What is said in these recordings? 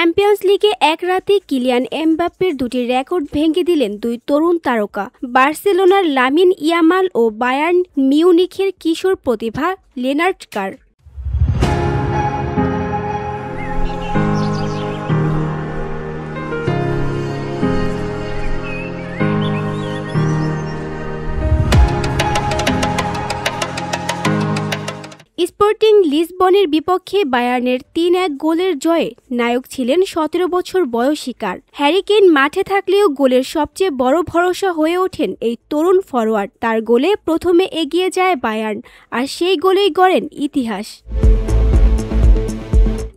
Champions লিগে এক রাতে কিলিয়ান এমবাপ্পের দুটি রেকর্ড ভেঙে দিলেন দুই তরুণ তারকা। বার্সেলোনার লামিন ইয়ামাল ও বায়ার্ন মিউনিখের কিশোর প্রতিভা লেনার্ট কার। স্পোর্টিং লিসবনের বিপক্ষে বায়ার্নের ৩-১ গোলের জয়ে নায়ক ছিলেন ১৭ বছর বয়সী কার। হ্যারি কেইন মাঠে থাকলেও গোলের সবচেয়ে বড় ভরসা হয়ে ওঠেন এই তরুণ ফরোয়ার্ড। তার গোলে প্রথমে এগিয়ে যায় বায়ার্ন, আর সেই গোলেই গড়েন ইতিহাস।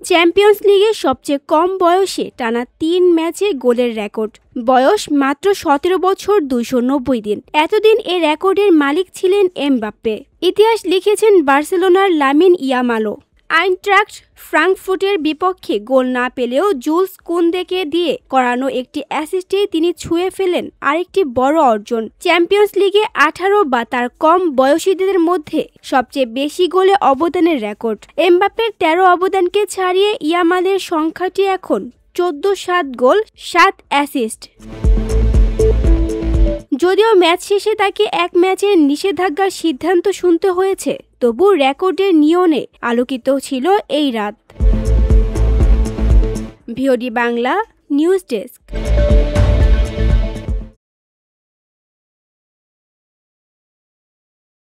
চ্যাম্পিয়ন্স লিগে সবচেয়ে কম বয়সে টানা ৩ ম্যাচে গোলের রেকর্ড। বয়স মাত্র ১৭ বছর ২৯০ দিন। এতদিন এ রেকর্ডের মালিক ছিলেন এমবাপ্পে। ইতিহাস লিখেছেন বার্সেলোনার লামিন ইয়ামালও। আইনট্রাক্ট ফ্রাঙ্কফুর্টের বিপক্ষে গোল না পেলেও জুলস কুন্দেকে দিয়ে করানো একটি অ্যাসিস্টে তিনি ছুঁয়ে ফেলেন আরেকটি বড় অর্জন, চ্যাম্পিয়ন্স লিগে ১৮ বা তার কম বয়সীদের মধ্যে সবচেয়ে বেশি গোলে অবদানের রেকর্ড। এমবাপ্পের ১৩ অবদানকে ছাড়িয়ে ইয়ামালের সংখ্যাটি এখন ১৪-৭ গোল ৭ অ্যাসিস্ট। যদিও ম্যাচ শেষে তাকে এক ম্যাচের নিষেধাজ্ঞার সিদ্ধান্ত শুনতে হয়েছে, তবু রেকর্ডের নিয়নে আলোকিত ছিল এই রাত। VOD Bangla news desk.